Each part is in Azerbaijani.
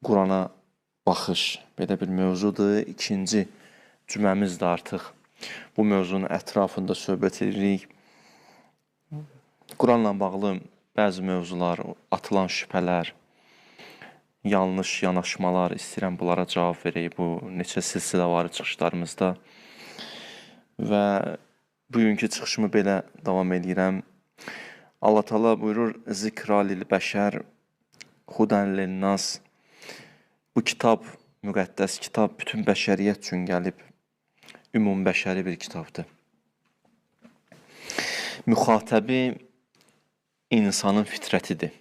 Qurana baxış belə bir mövzudur. İkinci cüməmiz də artıq bu mövzunun ətrafında söhbət edirik. Quranla bağlı bəzi mövzular, atılan şübhələr, yanlış yanaşmalar, istəyirəm bunlara cavab verək bu neçə silsiləvari çıxışlarımızda. Və bugünkü çıxışımı belə davam edirəm. Allah Teala buyurur: "Zikra lil bəşər, hudən lin nas." Bu kitab, müqəddəs kitab bütün bəşəriyyət üçün gəlib. Ümumbəşəri bir kitabdır. Müxatəbi insanın fitrətidir.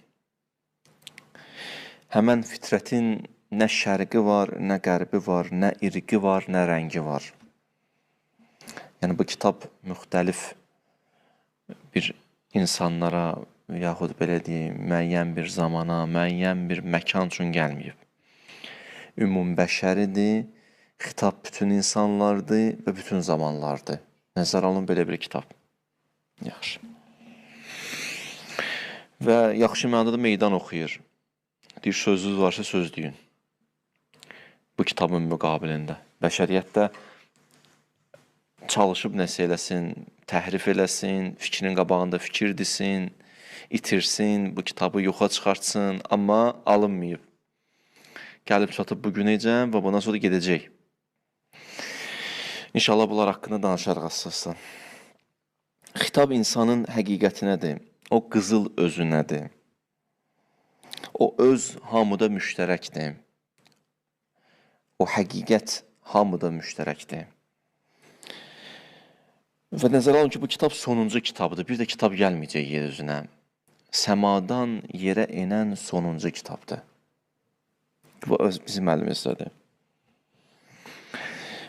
Həmən fitrətin nə şərqi var, nə qərbi var, nə irqi var, nə rəngi var. Yəni bu kitab müxtəlif bir insanlara, yaxud belə deyim, müəyyən bir zamana, müəyyən bir məkan üçün gəlməyib. Ümumbəşəridir, xitab bütün insanlardır və bütün zamanlardır. Nəzər alın belə bir kitab. Yaxşı. Və yaxşı mənada da meydan oxuyur. Deyir, sözünüz varsa söz deyin. Bu kitabın müqabilində. Bəşəriyyətdə çalışıb nəsə eləsin, təhrif eləsin, fikrin qabağında fikir desin, itirsin, bu kitabı yoxa çıxartsın, amma alınmayıb. Gəlib çatıb bugünəcəm və bundan sonra gedəcək. İnşallah bunlar haqqında danışarıq əsasdan. Xitab insanın həqiqətinədir, o qızıl özünədir. O öz hamıda müştərəkdir. O həqiqət hamıda müştərəkdir. Və nəzərə alın ki, bu kitab sonuncu kitabdır. Bir də kitab gəlməyəcək yer üzünə. Səmadan yerə enən sonuncu kitabdır. Bu bizim əlimizdədir.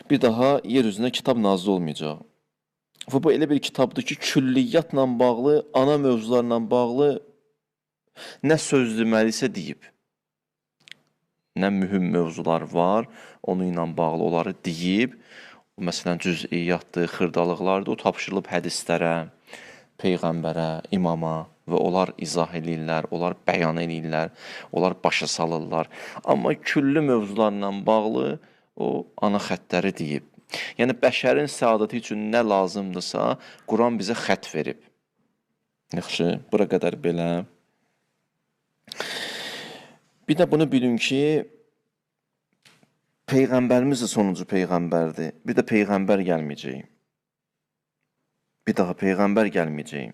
Bir daha yer üzünə kitab nazil olmayacaq. Və bu elə bir kitabdır ki, külliyyatla bağlı, ana mövzularla bağlı nə söz deməlisə deyib. Nə mühüm mövzular var, onunla bağlı onları deyib. Məsələn, cüz'iyyatdır, xırdalıqlardır, o tapşırılıb hədislərə, peyğəmbərə, imama və onlar izah edirlər, onlar bəyan edirlər, onlar başa salırlar. Amma külli mövzularla bağlı o ana xəttləri deyib. Yəni, bəşərin səadəti üçün nə lazımdırsa, Quran bizə xət verib. Yaxşı, bura qədər belə. Bir də bunu bilin ki, Peyğəmbərimiz də sonuncu peyğəmbərdir. Bir də peyğəmbər gəlməyəcək. Bir daha peyğəmbər gəlməyəcək.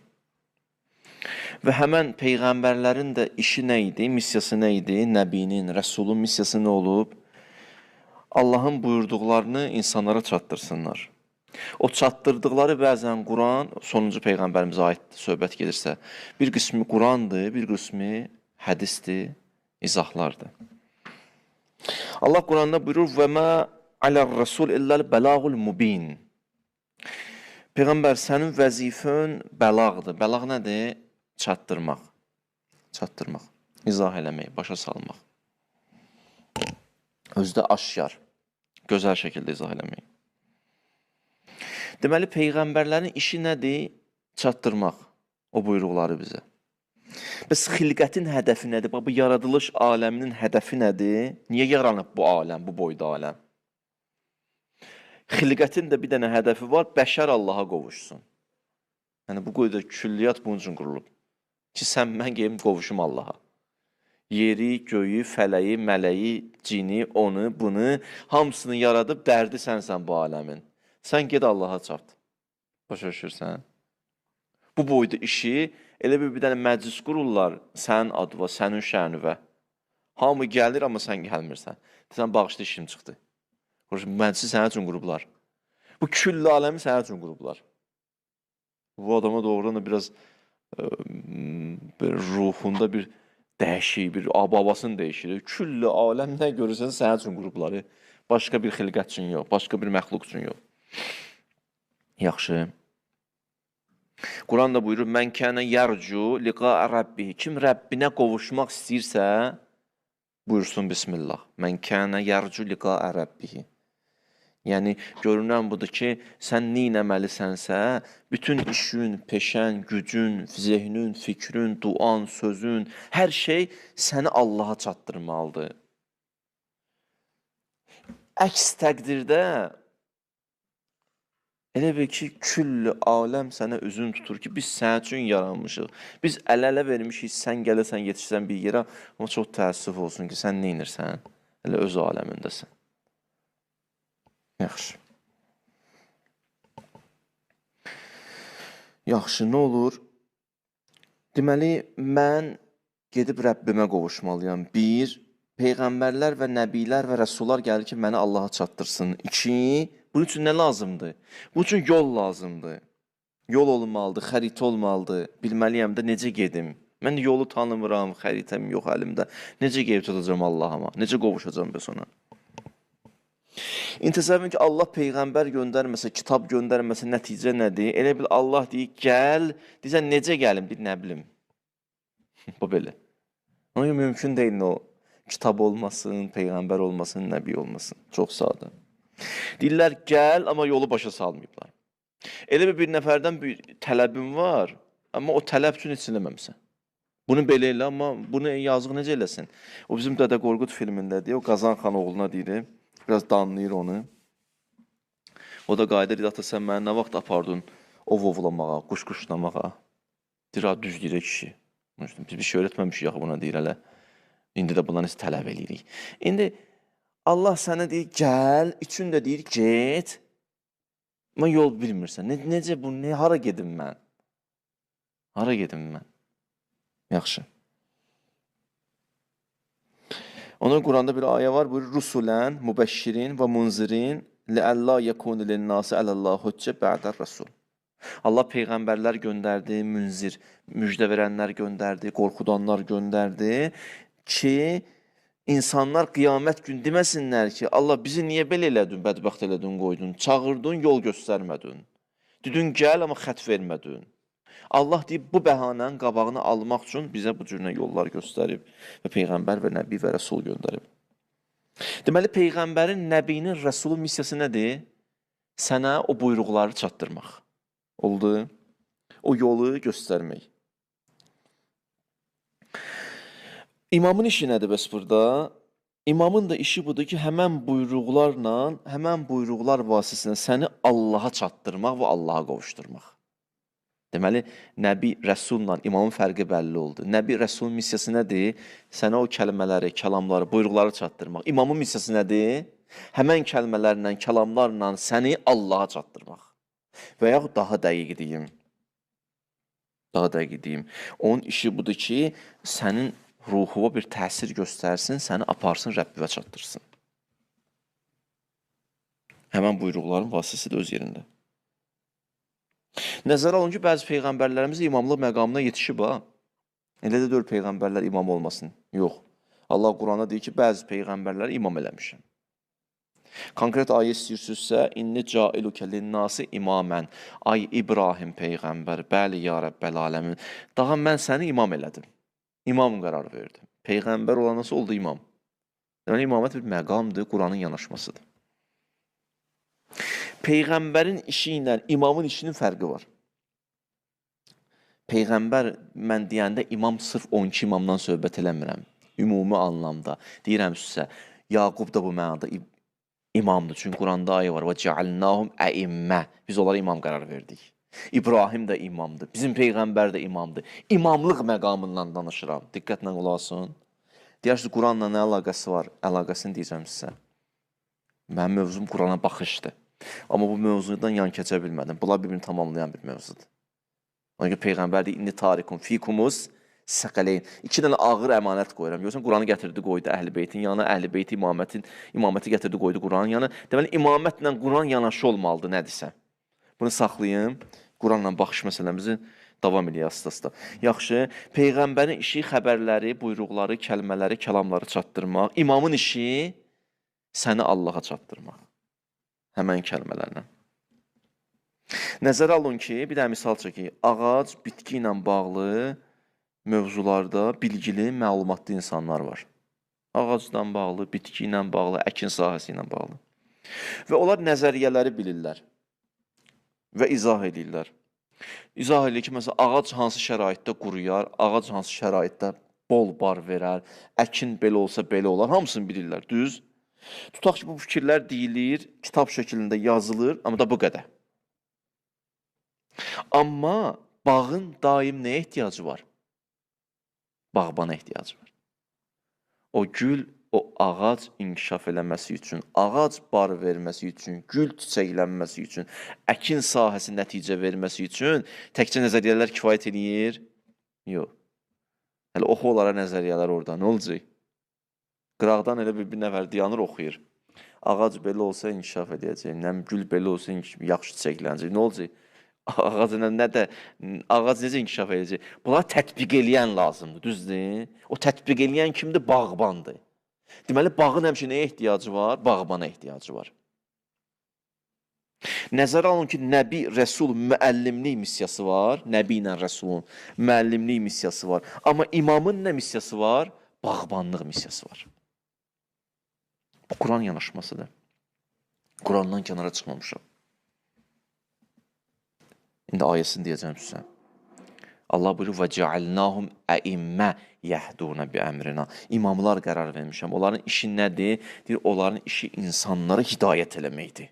Və həmən peyğəmbərlərin də işi nə idi, missiyası nə idi? Nəbinin, rəsulun missiyası nə olub? Allahın buyurduqlarını insanlara çatdırsınlar. O çatdırdıqları bəzən Quran, sonuncu peyğəmbərimizə aid söhbət gedirsə, bir qismi Qurandır, bir qismi hədisdir, izahlardır. Allah Quranda buyurur: "Və mə alər-rəsul illəl bəlağul mubin." Peyğəmbər, sənin vəzifən bəlağdır. Bəlağ nədir? Çatdırmaq. Çatdırmaq. İzah eləmək, başa salmaq. Özdə aşkar, gözəl şəkildə izah eləmək. Deməli, peyğəmbərlərin işi nədir? Çatdırmaq o buyruqları bizə. Bəs xilqətin hədəfi nədir? Bu yaradılış aləminin hədəfi nədir? Niyə yaranıb bu aləm, bu boyda aləm? Xilqətin də bir dənə hədəfi var, bəşər Allaha qovuşsun. Yəni, bu boyda külliyyat bunun üçün qurulub. Ki, sən mən geyim qovuşum Allaha. Yeri, göyü, fələyi, mələyi, cini, onu, bunu, hamısını yaradıb dərdi sənsən bu aləmin. Sən ged Allaha çat. Başa düşürsən? Bu boyda işi elə bir dənə məclis qururlar sənin adıva, sənin şənüvə. Hamı gəlir, amma sən gəlmirsən. Sən bağışda işim çıxdı. Məclisi sənin üçün qurublar. Bu külli aləmi sənin üçün qurublar. Bu adama doğrudan da biraz ruhunda bir dəyişik, bir babasını dəyişir. Külli aləm nə görürsən sənin üçün qurubları. Başqa bir xilqət üçün yox, başqa bir məxluq üçün yox. Yaxşı. Quran da buyurur: "Mən kənə yərcu liqa Rəbbihi." Kim Rəbbinə qovuşmaq istəyirsə, buyursun Bismillah. Mən kənə yərcu liqa Rəbbihi. Yəni, görünən budur ki, sən neynəməlisənsə, bütün işin, peşən, gücün, zehnin, fikrin, duan, sözün, hər şey səni Allaha çatdırmalıdır. Əks təqdirdə elə bil ki, küllü aləm sənə üzün tutur ki, biz sənin üçün yaranmışıq. Biz əl-ələ vermişik, sən gələsən, yetişsən bir yerə, amma çox təəssüf olsun ki, sən nə edirsən? Elə öz aləmindəsən. Yaxşı. Yaxşı, nə olur? Deməli, mən gedib Rəbbimə qovuşmalıyam. 1. Peyğəmbərlər və nəbilər və rəsullar gəlir ki, məni Allaha çatdırsın. 2. Bunun üçün nə lazımdır? Bunun üçün yol lazımdır. Yol olmalıdır, xəritə olmalıdır. Bilməliyəm də necə gedim. Mən yolu tanımıram, xəritəm yox əlimdə. Necə gedib çatacağam Allahıma? Necə qovuşacağam bəs ona? İntizarım ki, Allah Peyğəmbər göndərməsə, kitab göndərməsə, nəticə nədir? Elə bil Allah deyir, gəl, deyirsən, necə gəlim? Deyir, nə bilim. Bu belə. Ona görə mümkün deyil o. Kitab olmasın, Peyğəmbər olmasın, nəbi olmasın. Çox sadə. Deyirlər, gəl, amma yolu başa salmayıblar. Elə bir nəfərdən bir tələbim var, amma o tələb üçün heç eləməmsən. Bunu belə elə, amma bunu yazıq necə eləsin? O bizim Dədə Qorqud filmindədir, o Qazan xan oğluna deyir, biraz danlayır onu. O da qayıdır, deyir, ata sən məni nə vaxt apardın ov ovlamağa, quş quşlamağa? Deyir, düz deyir kişi. Biz bir şey öyrətməmişik yaxı buna deyir hələ. İndi də bundan heç tələb eləyirik. İndi Allah sənə deyir, gəl, üçün də deyir, get. Amma yol bilmirsən. Necə bu, hara gedim mən? Hara gedim mən? Yaxşı. Onun Quranda bir ayə var, buyurur, Rusulən, mübəşşirin və munzirin ləəllə yəkunu linnası ələllah hüccə bə'dər rəsul. Allah peyğəmbərlər göndərdi, münzir, müjdə verənlər göndərdi, qorxudanlar göndərdi ki, insanlar qiyamət gün deməsinlər ki, Allah bizi niyə belə elədin, bədbəxt elədin, qoydun, çağırdın, yol göstərmədin. Dedin, gəl, amma xət vermədin. Allah deyib, bu bəhanənin qabağını almaq üçün bizə bu cürünə yollar göstərib və Peyğəmbər və Nəbi və Rəsul göndərib. Deməli, Peyğəmbərin, Nəbinin, Rəsulun missiyası nədir? Sənə o buyruqları çatdırmaq. Oldu? O yolu göstərmək. İmamın işi nədir bəs burada? İmamın da işi budur ki, həmən buyruqlarla, həmən buyruqlar vasitəsilə səni Allaha çatdırmaq və Allaha qovuşdurmaq. Deməli, Nəbi, Rəsulla imamın fərqi bəlli oldu. Nəbi, Rəsulun missiyası nədir? Sənə o kəlmələri, kəlamları, buyruqları çatdırmaq. İmamın missiyası nədir? Həmən kəlmələrlə, kəlamlarla səni Allaha çatdırmaq. Və yaxud daha dəqiq deyim. Onun işi budur ki, sənin ruhuna bir təsir göstərsin, səni aparsın, Rəbbivə çatdırsın. Həmən buyruqların vasitəsi də öz yerində. Nəzərə alın ki, bəzi peyğəmbərlərimiz imamlıq məqamına yetişib, ha? Elə də deyil peyğəmbərlər imam olmasın. Yox. Allah Quranda deyir ki, bəzi peyğəmbərləri imam eləmişəm. Konkret ayə istəyirsinizsə, inni cailukə linnası imamən. Ay İbrahim peyğəmbər, bəli ya Rəbbəl aləmin. Daha mən səni imam elədim. İmam qərar verdim. Peyğəmbər olan nasıl oldu imam? Yəni, imamət bir məqamdır, Quranın yanaşmasıdır. Peyğəmbərin işi ilə imamın işinin fərqi var. Peyğəmbər, mən deyəndə imam sırf 12 imamdan söhbət eləmirəm. Ümumi anlamda. Deyirəm sizə, Yaqub da bu mənada imamdır. Çünki Quranda ayə var. Və cəalnahum əimmə. Biz onlara imam qərar verdik. İbrahim də imamdır. Bizim Peyğəmbər də imamdır. İmamlıq məqamından danışıram. Diqqətlə qulaq asın. Deyirsiniz, Quranla nə əlaqəsi var? Əlaqəsini deyəcəm sizə. Mənim mövzum Qurana baxışdır. Amma bu mövzudan yan keçə bilmədim. Bunlar bir-birini tamamlayan bir mövzudur. Ona görə Peyğəmbər deyir, inni tarikum fikumuz səqələyin. 2 dənə ağır əmanət qoyuram. Görürsən, Quranı gətirdi, qoydu Əhl-i Beytin yanına, Əhl-i Beyt imaməti gətirdi, qoydu Quranın yanına. Deməli, imamətlə Quran yanaşı olmalıdır, nədirsə. Bunu saxlayın, Quranla baxış məsələmizi davam edək asla-asla. Yaxşı, Peyğəmbərin işi xəbərləri, buyruqları, kəlmələri, kəlamları çatdırmaq. İmamın işi səni Allaha çatdırmaq. Həmən kəlmələrlə. Nəzərə alın ki, bir də misal çəkək, ağac, bitki ilə bağlı mövzularda bilgili, məlumatlı insanlar var. Ağacdan bağlı, bitki ilə bağlı, əkin sahəsi ilə bağlı. Və onlar nəzəriyyələri bilirlər və izah edirlər. İzah edir ki, məsələn, ağac hansı şəraitdə quruyar, ağac hansı şəraitdə bol bar verər, əkin belə olsa belə olar, hamısını bilirlər, düz. Tutaq ki, bu fikirlər deyilir, kitab şəklində yazılır, amma da bu qədər. Amma bağın daim nəyə ehtiyacı var? Bağbana ehtiyacı var. O gül, o ağac inkişaf eləməsi üçün, ağac bar verməsi üçün, gül çiçəklənməsi üçün, əkin sahəsi nəticə verməsi üçün təkcə nəzəriyyələr kifayət eləyir? Yox. Hələ oxu onlara nəzəriyyələr orada, nə olacaq? Qıraqdan elə bir nəfər dayanır, oxuyur. Ağac belə olsa inkişaf edəcək, gül belə olsa yaxşı çiçəklənəcək, nə olacaq? Ağac necə inkişaf edəcək? Bunları tətbiq eləyən lazımdır, düzdür? O tətbiq eləyən kimdir? Bağbandır. Deməli, bağın həmişə nəyə ehtiyacı var? Bağbana ehtiyacı var. Nəzərə alın ki, Nəbi, Rəsul, müəllimlik missiyası var. Nəbi ilə Rəsulun müəllimlik missiyası var. Amma imamın nə missiyası var? Bağbanlıq missiyası var. Bu, Quran yanaşmasıdır. Qurandan kənara çıxmamışam. İndi ayəsini deyəcəm sizə. Allah buyurur, وَجَعَلْنَاهُمْ əimmə yəhdunə bi-əmrina. İmamlar qərar vermişəm. Onların işi nədir? Deyir, onların işi insanları hidayət eləməkdir.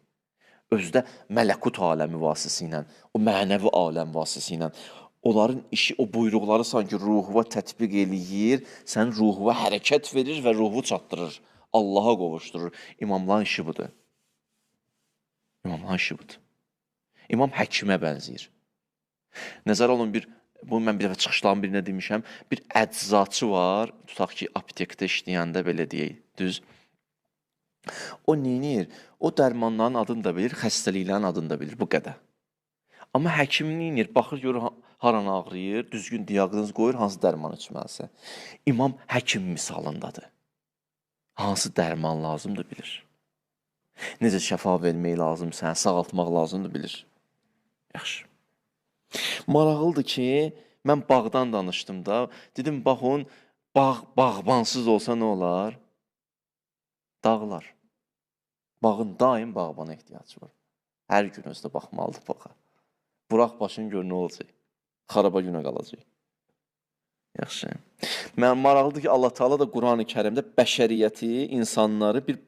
Özdə mələkut aləmi vasitəsilə, o mənəvi aləm vasitəsilə. Onların işi, o buyruqları sanki ruhuva tətbiq eləyir, sən ruhuva hərəkət verir və ruhu çatdırır. Allaha qovuşdurur. İmamların işi budur. İmamların işi budur. İmam həkimə bənzəyir. Nəzər olun, bunu mən bir dəfə çıxışların birində demişəm, bir əczaçı var, tutaq ki, aptekdə işləyəndə belə deyək, düz. O neyinir? O dərmanların adını da bilir, xəstəliklərin adını da bilir, bu qədər. Amma həkim neyinir? Baxır, görür, haran ağrıyır, düzgün diaqnoz qoyur, hansı dərman içməlisə. İmam həkim misalındadır. Hansı dərman lazımdır, bilir. Necə şəfa vermək lazımdır, sağaltmaq lazımdır, bilir. Yaxşı. Maraqlıdır ki, mən bağdan danışdım da, dedim, baxın, bağbansız olsa nə olar? Dağlar. Bağın daim bağbana ehtiyacı var. Hər gün özdə baxmalıdır baxa. Buraq başın gör nə olacaq? Xaraba günə qalacaq. Yaxşı. Mən maraqlıdır ki, Allah Teala da Qurani Kərimdə bəşəriyyəti, insanları bir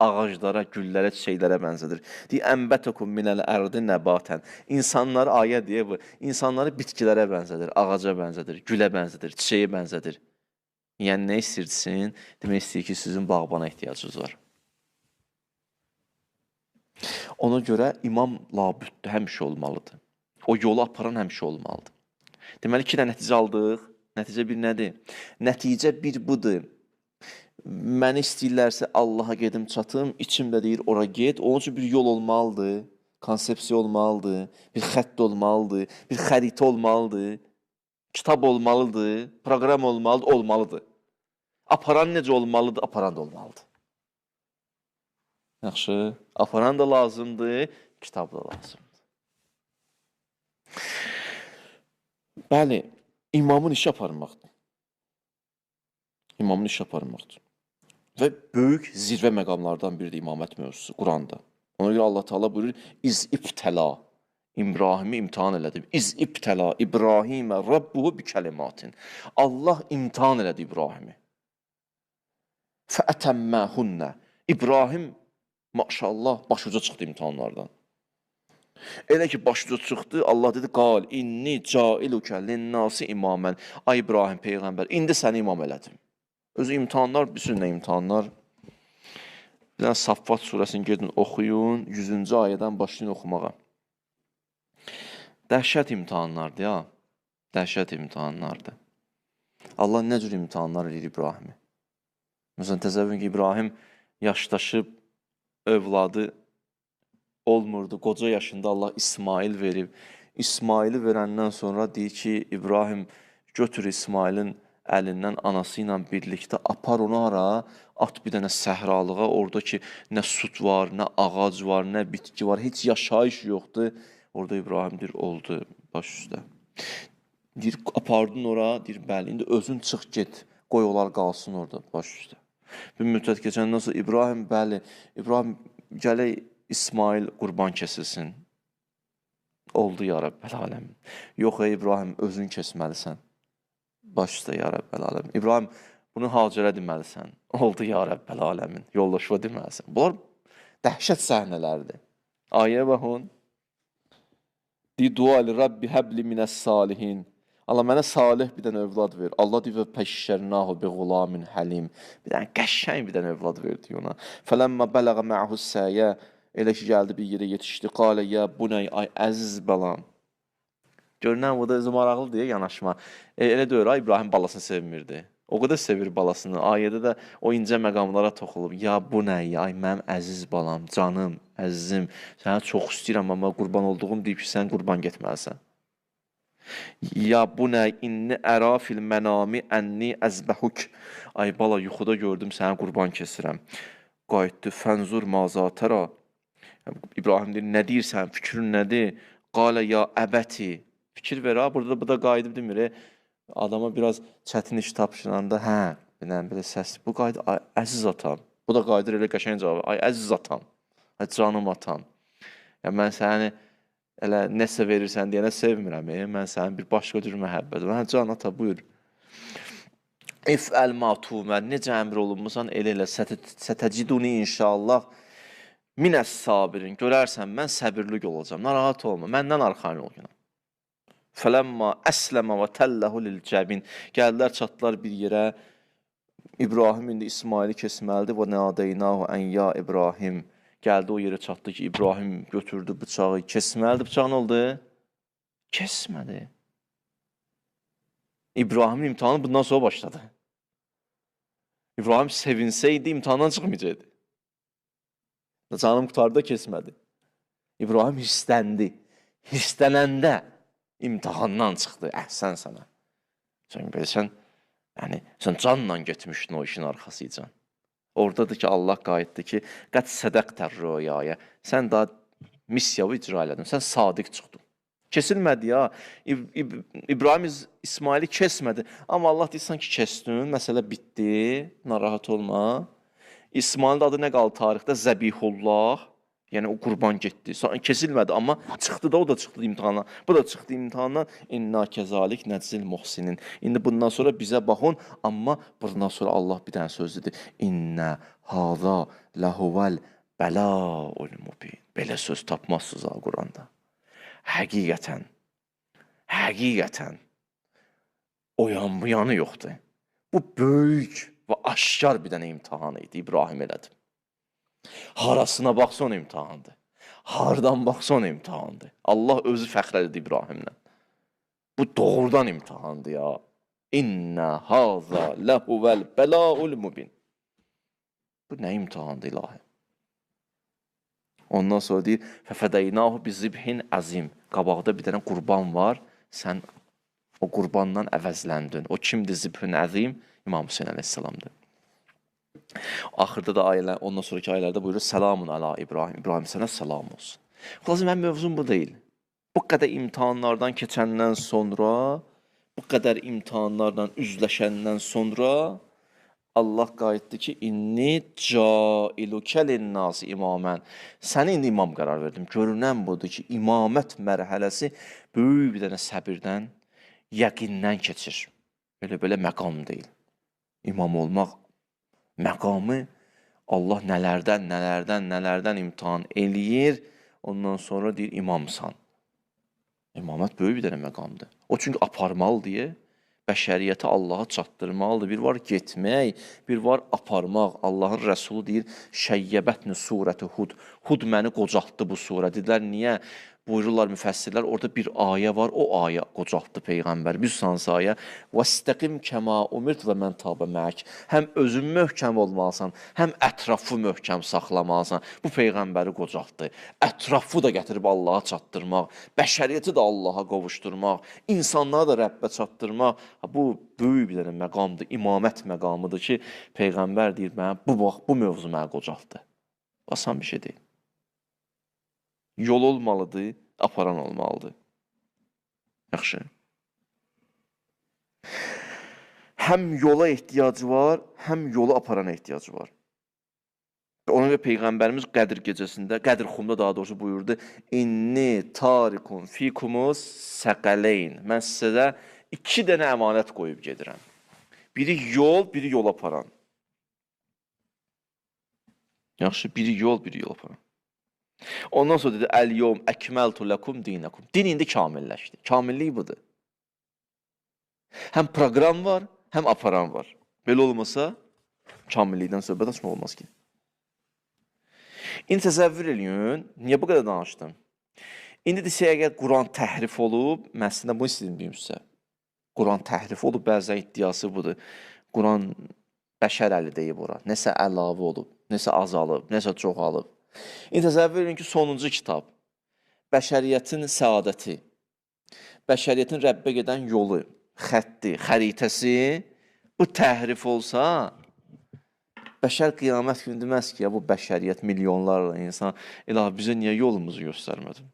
ağaclara, güllərə, çiçəklərə bənzədir. Deyir, ənbətəkum minəl ərdi nəbatən. İnsanları, ayə deyə bu, insanları bitkilərə bənzədir, ağaca bənzədir, gülə bənzədir, çiçəyə bənzədir. Yəni, nə istəyirsin? Demək istəyir ki, sizin bağbana ehtiyacınız var. Ona görə imam labüddür, həmişə olmalıdır. O yolu aparan həmişə olmalıdır. Deməli, 2 də nəticə aldıq. Nəticə bir nədir? Nəticə bir budur. Məni istəyirlərsə Allaha gedim çatım, içimdə deyir, ora get. Onun üçün bir yol olmalıdır, konsepsiya olmalıdır, bir xətt olmalıdır, bir xəritə olmalıdır, kitab olmalıdır, proqram olmalıdır. Aparan necə olmalıdır? Aparan da olmalıdır. Yaxşı, aparan da lazımdır, kitab da lazımdır. Bəli, imamın işi aparmaqdır. İmamın işi aparmaqdır. Və böyük zirvə məqamlardan biridir imamət mövzusu Quranda. Ona görə Allah Teala buyurur, İz ibtəla, İbrahimi imtihan elədi. İz ibtəla İbrahimə Rabbuhu bi kəlimatin. Allah imtihan elədi İbrahimi. Fəətəmməhunnə. İbrahim, maşallah, başuca çıxdı imtihanlardan. Elə ki, başuca çıxdı, Allah dedi, qal, inni cailukə linnası imamən. Ay İbrahim, Peyğəmbər, indi səni imam elədim. Özü imtihanlar, bir sürü imtihanlar. Bir dənə Saffat surəsini gedin, oxuyun, 100-cü ayədən başlayın oxumağa. Dəhşət imtihanlardır, ya. Dəhşət imtihanlardır. Allah nə cür imtihanlar edir İbrahimi? Məsələn, təzəvvürün ki, İbrahim yaşdaşıb, övladı olmurdu. Qoca yaşında Allah İsmail verib. İsmaili verəndən sonra deyir ki, İbrahim götür İsmailin əlindən anası ilə birlikdə apar onu ara, at bir dənə səhralığa, orada ki, nə süt var, nə ağac var, nə bitki var, heç yaşayış yoxdur. Orada İbrahim deyir, oldu baş üstə. Deyir, apardın ora, deyir, bəli, indi özün çıx get, qoy onlar qalsın orada baş üstə. Bir müddət keçəndən sonra İbrahim, bəli, İbrahim gələk İsmail qurban kəsilsin. Oldu ya Rəbbəl aləmin. Yox, İbrahim, özün kəsməlisən. Baş üstə ya Rəbbəl aləmin. İbrahim Bunu Hacərə deməlisən. Oldu ya Rəbbəl aləmin. Yoldaşıva deməlisən. Bunlar dəhşət səhnələrdir. Ayəyə baxın. Deyir, dua li Rabbi həbli minəs salihin. Allah mənə salih bir dənə övlad ver. Allah deyir, pəşşərnahu biğulamin həlim. Bir dənə qəşəng bir dənə övlad verdi ona. Fələmmə bələğə mə'hus səyə. Elə ki, gəldi bir yerə yetişdi. Qalə, ya bunəy, ay əziz balam. Görünən bu da özü maraqlı deyə yanaşma. Elə deyir, İbrahim balasını sevmirdi. O qədər sevir balasını. Ayədə də o incə məqamlara toxulub. Ya bu nə? Ay mənim əziz balam, canım, əzizim. Səni çox istəyirəm, amma qurban olduğum deyib ki, sən qurban getməlisən. Ya bu nə? İnni ərə fil mənami ənni əzbəhuk. Ay bala, yuxuda gördüm, səni qurban kesirəm. Qayıtdı, fənzur mazatəra. İbrahim deyir, nə deyirsən, fikrin nədir? Qalə ya əbəti. Fikir ver, burada bu da qayıdıb demir. Adama biraz çətin iş tapşıranda, belə səs, bu qaydı, ay əziz atam. Bu da qayıdır elə qəşəng cavab, ay əziz atam, ay canım atam. Ya mən səni elə nəsə verirsən deyənə sevmirəm, mən sənin bir başqa cür məhəbbət. Can ata, buyur. Efəl matumər, necə əmr olunmusan, elə sətəciduni inşallah minəs sabirin. Görərsən, mən səbirlik olacam, narahat olma, məndən arxayın ol günəm. Fələmma əsləmə və təlləhu lilcəbin. Gəldilər, çatdılar bir yerə. İbrahim indi İsmaili kesməlidir. Və nədeynahu ən ya İbrahim. Gəldi o yerə çatdı ki, İbrahim götürdü bıçağı, kesməlidir. Bıçaq nə oldu? Kesmədi. İbrahimin imtihanı bundan sonra başladı. İbrahim sevinsəydi, imtihandan çıxmayacaqdı. Canım qutardı, kesmədi. İbrahim hissləndi. Hisslənəndə imtihandan çıxdı, əhsən sənə. Sən canla getmişdin o işin arxasıcan. Oradadır ki, Allah qayıtdı ki, qəd sədəqtər röyaya. Sən daha missiyavi icra elədin, sən sadiq çıxdın. Kesilmədi ya, İbrahim İsmaili kesmədi. Amma Allah deyir, sanki kesdin, məsələ bitdi, narahat olma. İsmailin adı nə qaldı tarixdə? Zəbihullah. Yəni o qurban getdi. Kesilmədi, amma çıxdı da, o da çıxdı imtihandan. Bu da çıxdı imtihandan. İnna kəzalik nəczil muhsinin. İndi bundan sonra bizə baxın, amma bundan sonra Allah bir dənə söz dedi. İnnə hâzâ ləhuvəl bəlâul mubin. Belə söz tapmazsınız ha Quranda. Həqiqətən o yan bu yanı yoxdur. Bu böyük və aşkar bir dənə imtihan idi, İbrahim elədi. Harasına baxsan imtihandır. Hardan baxsan imtihandır. Allah özü fəxr edir İbrahimlə. Bu doğrudan imtihandır ya. İnnə hâzâ ləhuvəl bəlâul mubin. Bu nə imtihandır ilahi? Ondan sonra deyir, fəfədəynahu bizibhin əzim. Qabaqda bir dənə qurban var, sən o qurbandan əvəzləndin. O kimdir zibhin əzim? İmam Hüseyin əleyhissalamdır. Axırda da ayələr, ondan sonraki ayələrdə buyurur, Səlamun əla İbrahim. İbrahim sənə salam olsun. Xülasə, mənim mövzum bu deyil. Bu qədər imtihanlardan keçəndən sonra, bu qədər imtihanlardan üzləşəndən sonra Allah qayıtdı ki, inni cailukə linnâsi imamən. Səni indi imam qərar verdim. Görünən budur ki, imamət mərhələsi böyük bir dənə səbirdən, yəqindən keçir. Belə məqam deyil. İmam olmaq məqamı Allah nələrdən imtihan eləyir, ondan sonra deyir imamsan. İmamət böyük bir dənə məqamdır. O çünki aparmalı deyə bəşəriyyəti Allaha çatdırmalıdır. Bir var getmək, bir var aparmaq. Allahın Rəsulu deyir, şəyyəbətni surəti Hud. Hud məni qocaltdı bu surə. Dedilər, niyə? Buyururlar müfəssirlər, orada bir ayə var, o ayə qocaltdı Peyğəmbər. Bir sansı ayə, وَاسْتَقِمْ كَمَا اُمِرْتْ وَمَنْ تَابَ مَعَكِ. Həm özün möhkəm olmalısan, həm ətrafı möhkəm saxlamalısan. Bu Peyğəmbəri qocaltdı. Ətrafı da gətirib Allaha çatdırmaq, bəşəriyyəti də Allaha qovuşdurmaq, insanları da Rəbbə çatdırmaq. Bu böyük bir dənə məqamdır, imamət məqamıdır ki, Peyğəmbər deyir, bu mövzu mənə qocaltdı. Asan bir şey deyil. Yol olmalıdır, aparan olmalıdır. Yaxşı. Həm yola ehtiyacı var, həm yolu aparana ehtiyacı var. Ona görə Peyğəmbərimiz Qədir gecəsində, Qədir xumda daha doğrusu buyurdu, İnni tarikun fikumus səqələyn. Mən sizə 2 dənə əmanət qoyub gedirəm. Biri yol, biri yol aparan. Yaxşı, biri yol, biri yol aparan. Ondan sonra dedi, əl-yevm əkməltu ləkum dinakum. Din indi kamilləşdi. Kamillik budur. Həm proqram var, həm aparan var. Belə olmasa, kamillikdən söhbət açmaq olmaz ki. İndi təsəvvür eləyin, niyə bu qədər danışdım? İndi desək, əgər Quran təhrif olub, mən əslində bunu istəyim deyim sizə. Quran təhrif olub, bəzən iddiası budur. Quran bəşər əli deyib ora. Nəsə əlavə olub, nəsə azalıb, nəsə çoxalıb. İndi təsəvvür edin ki, sonuncu kitab, bəşəriyyətin səadəti, bəşəriyyətin Rəbbə gedən yolu, xətti, xəritəsi bu təhrif olsa, bəşər qiyamət günü deməz ki, ya bu bəşəriyyət milyonlarla insan, ilahi bizə niyə yolumuzu göstərmədin?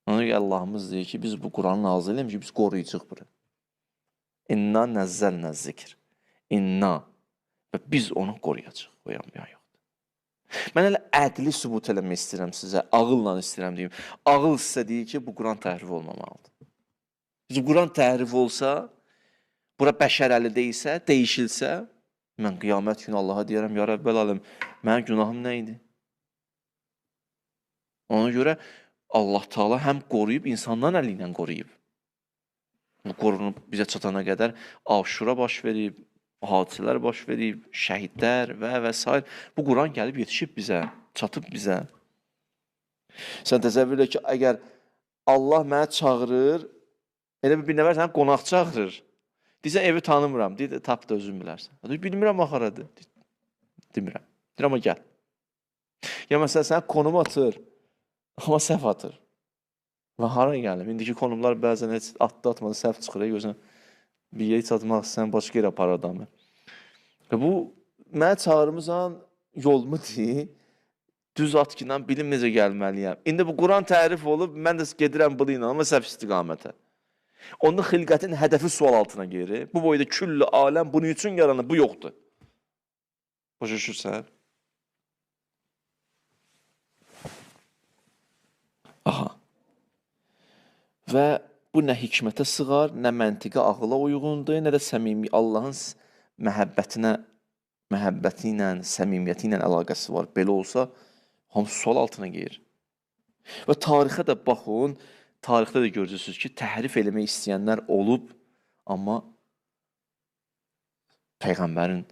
Ona görə Allahımız deyir ki, biz bu Quranı nazil edəm ki, biz qoruyucuq bunu. İnna nəzzəlnə zikr. İnna. Və biz onu qoruyacaq. Qoyanmayan yoxdur. Mən elə əqli sübut eləmək istəyirəm sizə, ağılla istəyirəm deyim. Ağıl sizə deyir ki, bu Quran təhrif olmamalıdır. Quran təhrif olsa, bura bəşər əli deyilsə, dəyişilsə, mən qiyamət günü Allaha deyərəm, ya Rəbbəl aləm, mənim günahım nə idi? Ona görə Allah Taala həm qoruyub, insanların əli ilə qoruyub. Bu qorunub bizə çatana qədər Aşura baş verib, hadisələr baş verib, şəhidlər və s. Bu Quran gəlib yetişib bizə, çatıb bizə. Sən təsəvvür elə ki, əgər Allah mənə çağırır, elə bir nəfər sənə qonaq çağırır. Deyirsən, evi tanımıram, deyir, tap da özün bilərsən. Deyir, bilmirəm axaradır. Demirəm. Deyir, amma gəl. Ya məsələn, sənə konum atır, amma səhv atır. Və hara gəlim? İndiki konumlar bəzən heç atmadı, səhv çıxır. Gözən bir yeri çatmaq istəyən başqa yerə apar adamı. Bu, mənə çağırmısan yolumu deyil, düz at ki, bilim necə gəlməliyəm. İndi bu Quran tərif olub, mən də gedirəm bunu ilə, amma səhv istiqamətə. Onun xilqətin hədəfi sual altına gelir. Bu boyda küllü aləm bunun üçün yaranır, bu yoxdur. Başa düşürsən? Aha. Və bu nə hikmətə sığar, nə məntiqə ağıla uyğundur, nə də səmimi Allahın məhəbbəti ilə, səmimiyyəti ilə əlaqəsi var. Belə olsa, hamısı sual altına gelir. Və tarixə də baxın, tarixdə də görəcəksiniz ki, təhrif eləmək istəyənlər olub, amma Peyğəmbərin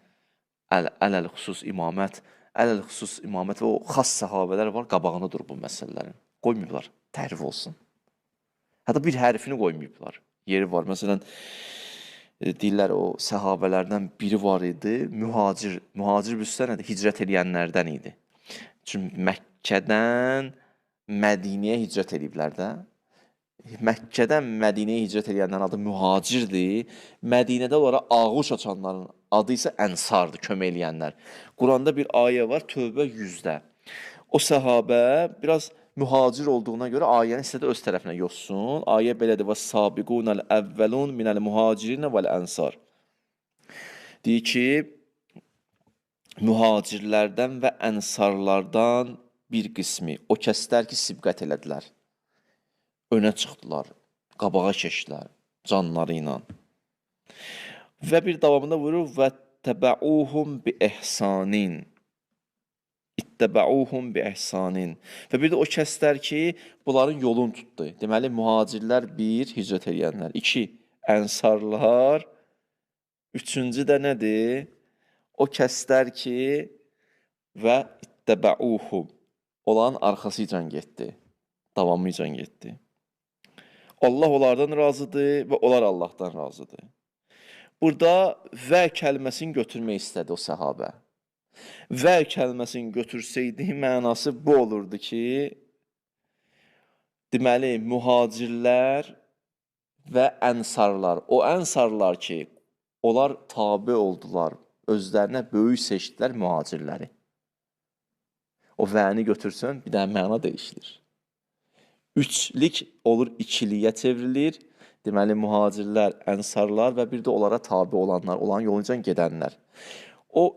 ələl-xüsus imamət və o xas səhabələr var, qabağına durub bu məsələlərin. Qoymayıblar, təhrif olsun. Hətta bir hərfini qoymayıblar. Yeri var. Məsələn, deyirlər, o səhabələrdən biri var idi, mühacir bilirsə nədir? Hicrət edənlərdən idi. Çünki Məkkədən Mədinəyə hicrət ediblər də. Məkkədən Mədinəyə hicrət edənlərin adı mühacirdir. Mədinədə onlara ağuş açanların adı isə ənsardır, kömək eləyənlər. Quranda bir ayə var, Tövbə 100-də. O səhabə biraz mühacir olduğuna görə ayəni sizə də öz tərəfinə yoxsun. Ayə belədir, və sabiqunəl əvvəlun minəl mühacirinə vəl ənsar. Deyir ki, mühacirlərdən və ənsarlardan bir qismi, o kəslər ki, sibqət elədilər, önə çıxdılar, qabağa keçdilər canları ilə. Və bir davamında vurur, və təbəuhum bi ihsanin. İttəbəuhum bi ihsanin. Və bir də o kəslər ki, bunların yolunu tutdu. Deməli, mühacirlər 1, hicrət edənlər, 2, ənsarlar, 3-cü də nədir? O kəslər ki, və ittəbəuhum, olan arxası ilə getdi, davamı ilə getdi. Allah onlardan razıdır və onlar Allahdan razıdır. Burada və kəlməsini götürmək istədi o səhabə. Və kəlməsini götürsəydi, mənası bu olurdu ki, deməli, mühacirlər və ənsarlar, o ənsarlar ki, onlar tabi oldular, özlərinə böyük seçdilər mühacirləri. O vəni götürsün, bir dənə məna dəyişilir. Üçlük olur, ikiliyə çevrilir. Deməli, mühacirlər, ənsarlar və bir də onlara tabi olanlar, olan yolunca gedənlər. O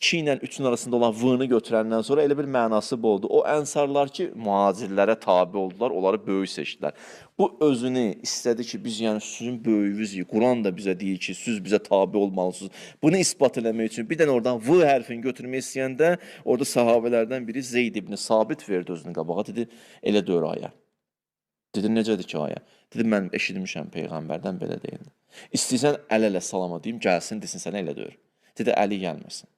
2 ilə 3-ün arasında olan V-ni götürəndən sonra elə bir mənası bu oldu. O ənsarlar ki, mühacirlərə tabe oldular, onları böyük seçdilər. Bu özünü istədi ki, biz yəni sizin böyüyünüzük. Quran da bizə deyir ki, siz bizə tabe olmalısınız. Bunu isbat eləmək üçün bir dənə oradan V hərfini götürmək istəyəndə orada sahabelərdən biri Zeyd ibn Sabit verdi özünü qabağa. Dedi, elə deyir ayə. Dedi, necədir ki ayə? Dedi, mən eşitmişəm Peyğəmbərdən belə deyildi. İstəyirsən əl-ələ salama deyim, gəlsin, desin sənə elə deyir. Dedi, Əli gəlməsin.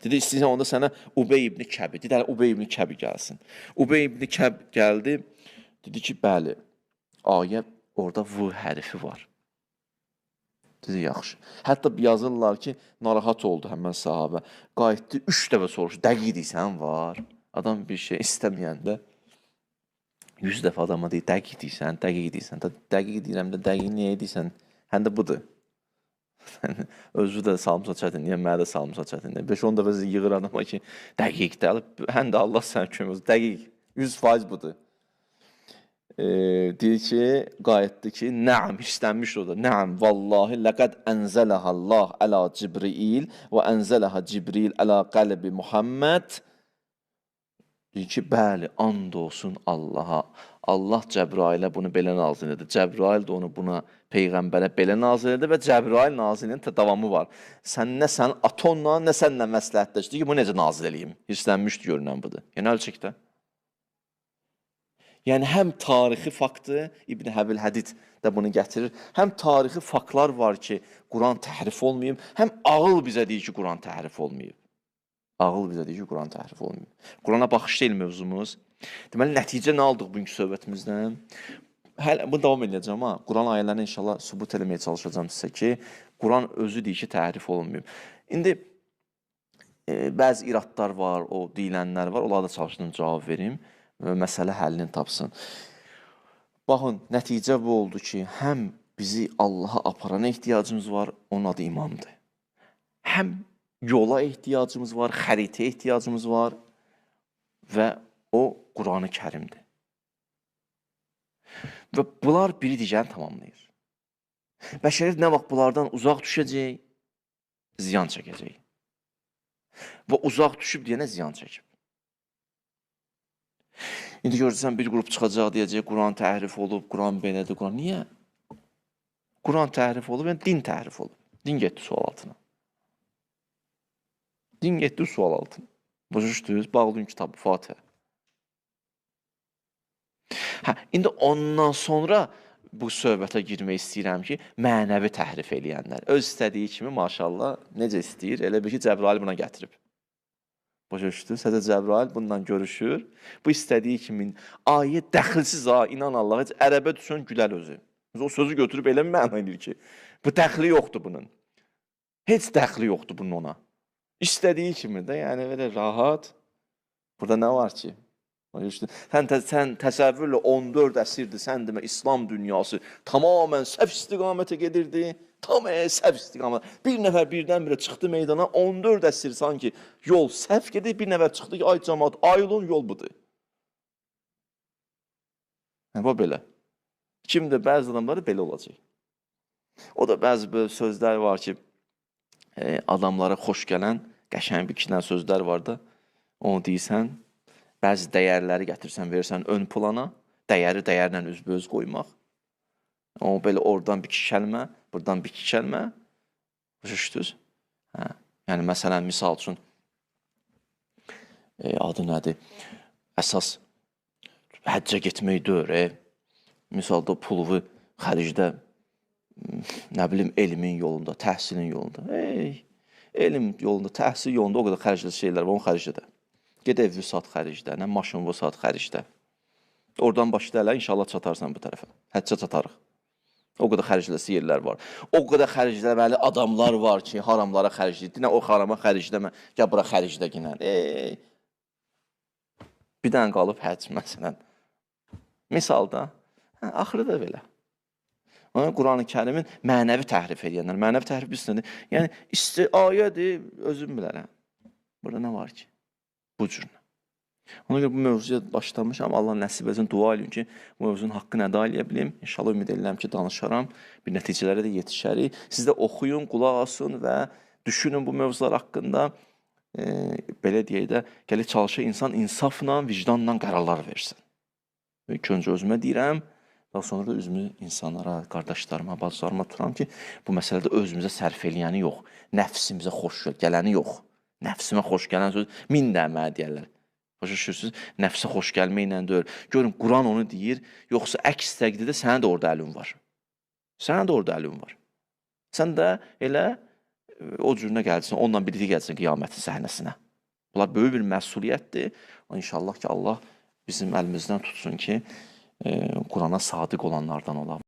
Dedi, istəyirsən onda sənə Ubey ibn Kəbi. Dedi, Ubey ibn Kəbi gəlsin. Ubey ibn Kəb gəldi. Dedi ki, bəli, ayə orada V hərfi var. Dedi, yaxşı. Hətta yazırlar ki, narahat oldu həmən sahabə. Qayıtdı, 3 dəfə soruşdu, dəqiq deyirsən var. Adam bir şey istəməyəndə 100 dəfə adama deyir, dəqiq deyirsən, dəqiq deyirsən. Dəqiq deyirəm də, dəqiq niyə deyirsən? Həm də budur. Özü də salımsa çətin, niyə mənə də salımsa çətin? 5-10 dəfə yığır adama ki, dəqiqdir. Həm də Allah sənə kömək olsun, dəqiq, 100% budur. Deyir ki, qayıtdı ki, nəam, hissənmiş o da. Nəam, vallahi, ləqəd ənzələhə Allah əla Cibril və ənzələhə Cibril əla qəlbi Muhammed. Deyir ki, bəli, and olsun Allaha. Allah Cəbrailə bunu belə nazil edir. Cəbrail də onu buna Peyğəmbərə belə nazil edir və Cəbrail nazilinin davamı var. Sən nə sən atonla, nə sənlə məsləhətləşdir ki, bunu necə nazil eləyim? Hirslənmişdir görünən budur. Yəni, ölçəkdə. Yəni, həm tarixi faktı, İbn Həbil Hədid də bunu gətirir, həm tarixi faktlar var ki, Quran təhrif olmayıb, həm ağıl bizə deyir ki, Quran təhrif olmayıb. Ağıl bizə deyir ki, Quran təhrif olmayıb. Qurana baxış deyil mövzumuz. Deməli, nəticə nə aldıq bugünkü söhbətimizdən? Bunu davam edəcəm, amma Quran ayələrini inşallah sübut eləməyə çalışacağım sizə ki, Quran özü deyir ki, təhrif olunmayıb. İndi, bəzi iradlar var, o deyilənlər var, onlara da çalışdım cavab verim və məsələ həllini tapsın. Baxın, nəticə bu oldu ki, həm bizi Allaha aparana ehtiyacımız var, onun adı imamdır. Həm yola ehtiyacımız var, xəritəyə ehtiyacımız var və o Quran-ı Kərimdir. Və bunlar biri digərini tamamlayır. Bəşəriyyət nə vaxt bunlardan uzaq düşəcək, ziyan çəkəcək. Və uzaq düşüb deyənə ziyan çəkib. İndi görürsən, bir qrup çıxacaq, deyəcək, Quran təhrif olub, Quran belədir, Quran. Niyə? Quran təhrif olub, yəni din təhrif olub. Din getdi sual altına. Din getdi sual altına. Başa bağlayın kitabı, Fatihə. İndi ondan sonra bu söhbətə girmək istəyirəm ki, mənəvi təhrif eləyənlər. Öz istədiyi kimi, maşallah, necə istəyir, elə bir ki, Cəbrail buna gətirib. Başa düşdünüz? Hətta Cəbrail bundan görüşür. Bu istədiyi kimi, ayə dəxilsiz, inan Allah, heç ərəbə düşən gülər özü. O sözü götürüb elə məna edir ki, bu dəxili yoxdur bunun. Heç dəxili yoxdur bunun ona. İstədiyi kimi də, yəni belə rahat. Burada nə var ki? Sən təsəvvürlə 14 əsrdir, sən demə İslam dünyası tamamən səhv istiqamətə gedirdi. Tamamən səhv istiqamətə. Bir nəfər birdən-birə çıxdı meydana, 14 əsr sanki yol səhv gedir, bir nəfər çıxdı ki, ay cəmaat, ayılın, yol budur. Bu belə. Kimdir? Bəzi adamları belə olacaq. O da bəzi böyle sözlər var ki, adamlara xoş gələn, qəşəng bir iki dənə sözlər var da, onu deyirsən, bəzi dəyərləri gətirsən, verirsən ön plana, dəyəri dəyərlə üzbəüz qoymaq. O belə oradan bir iki kəlmə, buradan bir iki kəlmə, başa. Yəni, məsələn, misal üçün, adı nədir? Əsas həccə getmək deyir, misalda puluvu xəricdə, nə bilim, elmin yolunda, təhsilin yolunda. Elm yolunda, təhsil yolunda o qədər xəricdə şeylər var, onu xəricdə. Ged ev vüsat xəricdə, nə maşın vüsat xəricdə. Oradan başla elə, inşallah çatarsan bu tərəfə. Həccə çatarıq. O qədər xəricləsi yerlər var. O qədər xəricləməli adamlar var ki, haramlara xəricləyir. Dinə o harama xəricləmə, gəl bura xəriclə ginən. Bir dənə qalıb həcc, məsələn. Misalda, axırı da belə. Quran-ı Kərimin mənəvi təhrif edənlər. Mənəvi təhrif üstündür. Yəni, ayədir, özüm bilərəm. Burada nə var ki? Bu cürünə. Ona görə bu mövzuya başlamışam. Allah nəsib etsin, dua edin ki, bu mövzunun haqqını əda eləyə bilim. İnşallah ümid edirəm ki, danışaram. Bir nəticələrə də yetişərik. Siz də oxuyun, qulaq asın və düşünün bu mövzular haqqında. belə deyək də, gəlib çalışır insan insafla, vicdanla qərarlar versin. İlk öncə özümə deyirəm, daha sonra da üzümü insanlara, qardaşlarıma, bacılarıma tuturam ki, bu məsələdə özümüzə sərf eləyəni yox, nəfsimizə xoş gələni yox. Nəfsimə xoş gələn söz 1000 də mənə deyərlər. Başa düşürsünüz? Nəfsə xoş gəlməklə deyil. Görün, Quran onu deyir, yoxsa əks təqdirdə sənin də orada əlin var. Sənin də orada əlin var. Sən də elə o cürünə gəlsin, onunla birlikdə gəlsin qiyamətin səhnəsinə. Bunlar böyük bir məsuliyyətdir. İnşallah ki, Allah bizim əlimizdən tutsun ki, Qurana sadiq olanlardan olalım.